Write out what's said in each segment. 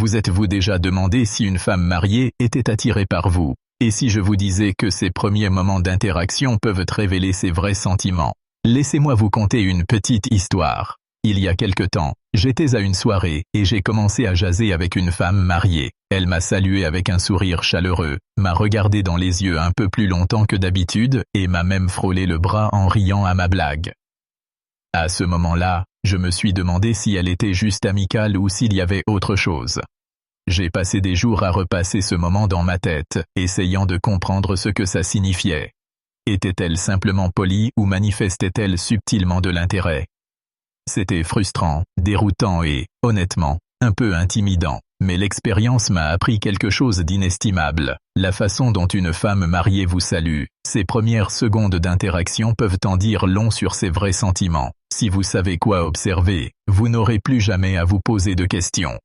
Vous êtes-vous déjà demandé si une femme mariée était attirée par vous? Et si je vous disais que ces premiers moments d'interaction peuvent révéler ses vrais sentiments? Laissez-moi vous conter une petite histoire. Il y a quelque temps, j'étais à une soirée et j'ai commencé à jaser avec une femme mariée. Elle m'a salué avec un sourire chaleureux, m'a regardé dans les yeux un peu plus longtemps que d'habitude et m'a même frôlé le bras en riant à ma blague. À ce moment-là, je me suis demandé si elle était juste amicale ou s'il y avait autre chose. J'ai passé des jours à repasser ce moment dans ma tête, essayant de comprendre ce que ça signifiait. Était-elle simplement polie ou manifestait-elle subtilement de l'intérêt? C'était frustrant, déroutant et, honnêtement, un peu intimidant. Mais l'expérience m'a appris quelque chose d'inestimable. La façon dont une femme mariée vous salue, ses premières secondes d'interaction peuvent en dire long sur ses vrais sentiments. Si vous savez quoi observer, vous n'aurez plus jamais à vous poser de questions.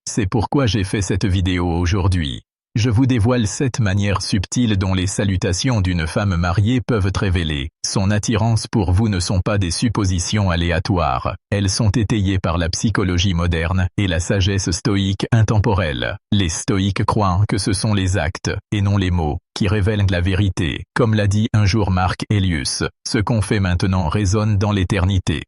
C'est pourquoi j'ai fait cette vidéo aujourd'hui. Je vous dévoile 7 manières subtiles dont les salutations d'une femme mariée peuvent révéler. Son attirance pour vous ne sont pas des suppositions aléatoires. Elles sont étayées par la psychologie moderne et la sagesse stoïque intemporelle. Les stoïques croient que ce sont les actes, et non les mots, qui révèlent la vérité. Comme l'a dit un jour Marc Aurèle, ce qu'on fait maintenant résonne dans l'éternité.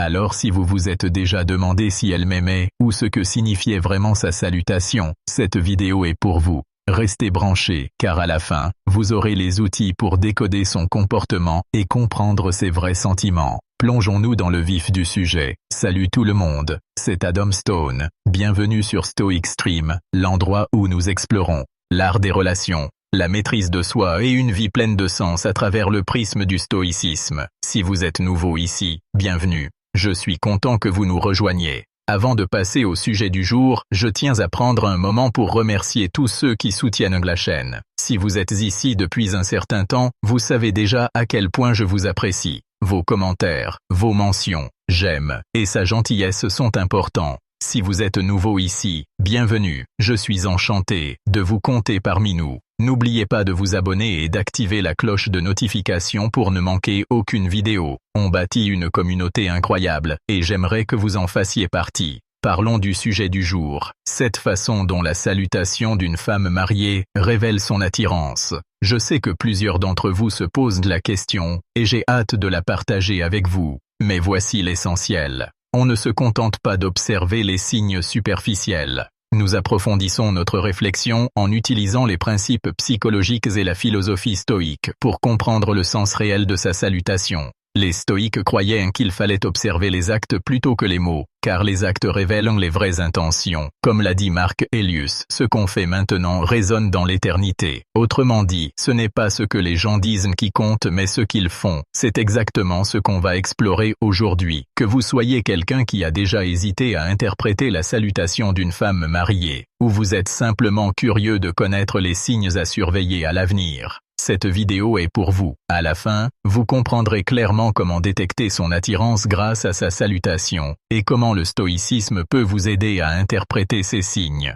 Alors si vous vous êtes déjà demandé si elle m'aimait, ou ce que signifiait vraiment sa salutation, cette vidéo est pour vous. Restez branchés, car à la fin, vous aurez les outils pour décoder son comportement et comprendre ses vrais sentiments. Plongeons-nous dans le vif du sujet. Salut tout le monde, c'est Adam Stone. Bienvenue sur Stoic Stream, l'endroit où nous explorons l'art des relations, la maîtrise de soi et une vie pleine de sens à travers le prisme du stoïcisme. Si vous êtes nouveau ici, bienvenue. Je suis content que vous nous rejoigniez. Avant de passer au sujet du jour, je tiens à prendre un moment pour remercier tous ceux qui soutiennent la chaîne. Si vous êtes ici depuis un certain temps, vous savez déjà à quel point je vous apprécie. Vos commentaires, vos mentions, j'aime, et sa gentillesse sont importants. Si vous êtes nouveau ici, bienvenue. Je suis enchanté de vous compter parmi nous. N'oubliez pas de vous abonner et d'activer la cloche de notification pour ne manquer aucune vidéo. On bâtit une communauté incroyable, et j'aimerais que vous en fassiez partie. Parlons du sujet du jour. Cette façon dont la salutation d'une femme mariée révèle son attirance. Je sais que plusieurs d'entre vous se posent la question, et j'ai hâte de la partager avec vous. Mais voici l'essentiel. On ne se contente pas d'observer les signes superficiels. Nous approfondissons notre réflexion en utilisant les principes psychologiques et la philosophie stoïque pour comprendre le sens réel de sa salutation. Les stoïques croyaient qu'il fallait observer les actes plutôt que les mots, car les actes révèlent les vraies intentions. Comme l'a dit Marc Aurèle, ce qu'on fait maintenant résonne dans l'éternité. Autrement dit, ce n'est pas ce que les gens disent qui compte mais ce qu'ils font. C'est exactement ce qu'on va explorer aujourd'hui. Que vous soyez quelqu'un qui a déjà hésité à interpréter la salutation d'une femme mariée, ou vous êtes simplement curieux de connaître les signes à surveiller à l'avenir. Cette vidéo est pour vous. À la fin, vous comprendrez clairement comment détecter son attirance grâce à sa salutation, et comment le stoïcisme peut vous aider à interpréter ces signes.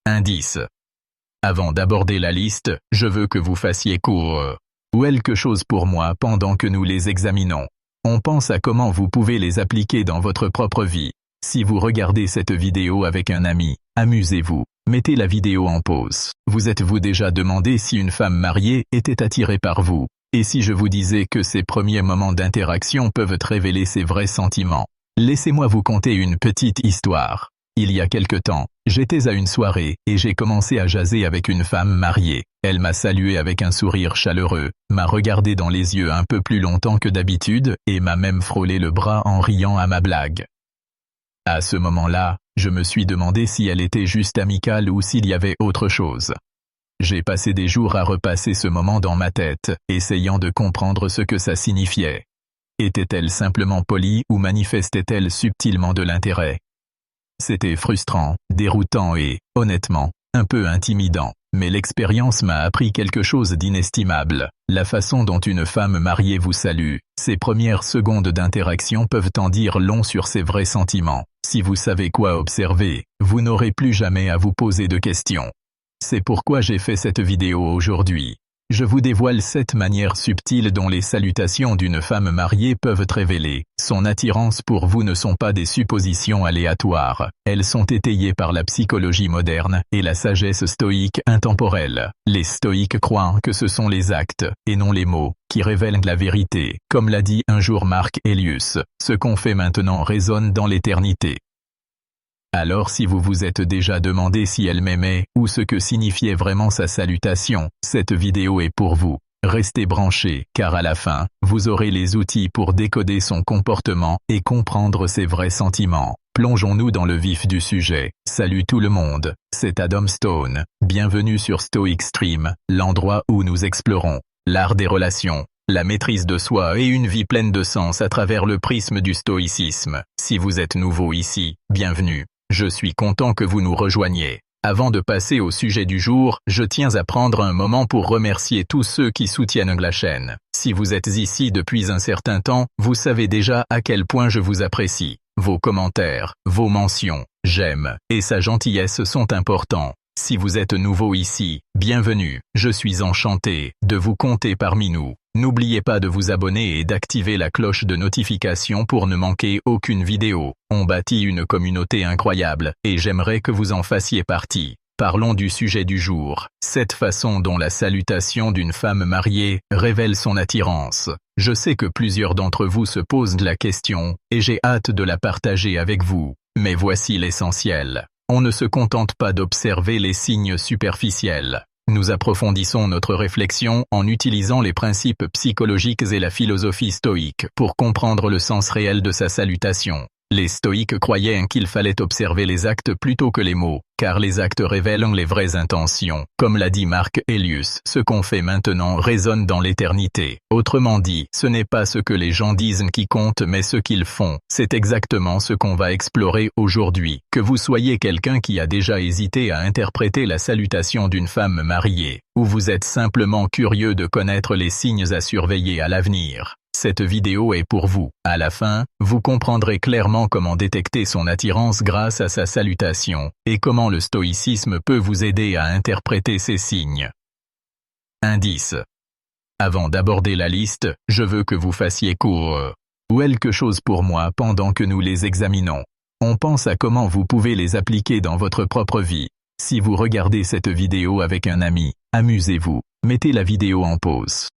Indice. Avant d'aborder la liste, je veux que vous fassiez court ou quelque chose pour moi pendant que nous les examinons. On pense à comment vous pouvez les appliquer dans votre propre vie. Si vous regardez cette vidéo avec un ami, amusez-vous. Mettez la vidéo en pause. Vous êtes-vous déjà demandé si une femme mariée était attirée par vous? Et si je vous disais que ces premiers moments d'interaction peuvent révéler ses vrais sentiments? Laissez-moi vous conter une petite histoire. Il y a quelque temps, j'étais à une soirée et j'ai commencé à jaser avec une femme mariée. Elle m'a salué avec un sourire chaleureux, m'a regardé dans les yeux un peu plus longtemps que d'habitude et m'a même frôlé le bras en riant à ma blague. À ce moment-là, je me suis demandé si elle était juste amicale ou s'il y avait autre chose. J'ai passé des jours à repasser ce moment dans ma tête, essayant de comprendre ce que ça signifiait. Était-elle simplement polie ou manifestait-elle subtilement de l'intérêt? C'était frustrant, déroutant et, honnêtement, un peu intimidant. Mais l'expérience m'a appris quelque chose d'inestimable. La façon dont une femme mariée vous salue, ses premières secondes d'interaction peuvent en dire long sur ses vrais sentiments. Si vous savez quoi observer, vous n'aurez plus jamais à vous poser de questions. C'est pourquoi j'ai fait cette vidéo aujourd'hui. je vous dévoile 7 manières subtiles dont les salutations d'une femme mariée peuvent révéler son attirance pour vous ne sont pas des suppositions aléatoires. Elles sont étayées par la psychologie moderne et la sagesse stoïque intemporelle. Les stoïques croient que ce sont les actes, et non les mots, qui révèlent la vérité. Comme l'a dit un jour Marc Aurèlius, ce qu'on fait maintenant résonne dans l'éternité. Alors si vous vous êtes déjà demandé si elle m'aimait, ou ce que signifiait vraiment sa salutation, cette vidéo est pour vous. Restez branchés, car à la fin, vous aurez les outils pour décoder son comportement et comprendre ses vrais sentiments. Plongeons-nous dans le vif du sujet. Salut tout le monde, c'est Adam Stone. Bienvenue sur Stoic Stream, l'endroit où nous explorons l'art des relations, la maîtrise de soi et une vie pleine de sens à travers le prisme du stoïcisme. Si vous êtes nouveau ici, bienvenue. Je suis content que vous nous rejoigniez. Avant de passer au sujet du jour, je tiens à prendre un moment pour remercier tous ceux qui soutiennent la chaîne. Si vous êtes ici depuis un certain temps, vous savez déjà à quel point je vous apprécie. Vos commentaires, vos mentions, j'aime, et sa gentillesse sont importants. Si vous êtes nouveau ici, bienvenue, je suis enchanté de vous compter parmi nous. N'oubliez pas de vous abonner et d'activer la cloche de notification pour ne manquer aucune vidéo. On bâtit une communauté incroyable, et j'aimerais que vous en fassiez partie. Parlons du sujet du jour, cette façon dont la salutation d'une femme mariée révèle son attirance. Je sais que plusieurs d'entre vous se posent la question, et j'ai hâte de la partager avec vous. Mais voici l'essentiel. On ne se contente pas d'observer les signes superficiels. Nous approfondissons notre réflexion en utilisant les principes psychologiques et la philosophie stoïque pour comprendre le sens réel de sa salutation. Les stoïques croyaient qu'il fallait observer les actes plutôt que les mots, car les actes révèlent les vraies intentions. Comme l'a dit Marc Aurèlius, ce qu'on fait maintenant résonne dans l'éternité. Autrement dit, ce n'est pas ce que les gens disent qui compte mais ce qu'ils font. C'est exactement ce qu'on va explorer aujourd'hui. Que vous soyez quelqu'un qui a déjà hésité à interpréter la salutation d'une femme mariée, ou vous êtes simplement curieux de connaître les signes à surveiller à l'avenir, cette vidéo est pour vous. À la fin, vous comprendrez clairement comment détecter son attirance grâce à sa salutation, et comment le stoïcisme peut vous aider à interpréter ces signes. Indice. Avant d'aborder la liste, je veux que vous fassiez court ou quelque chose pour moi pendant que nous les examinons. On pense à comment vous pouvez les appliquer dans votre propre vie. Si vous regardez cette vidéo avec un ami, amusez-vous, mettez la vidéo en pause.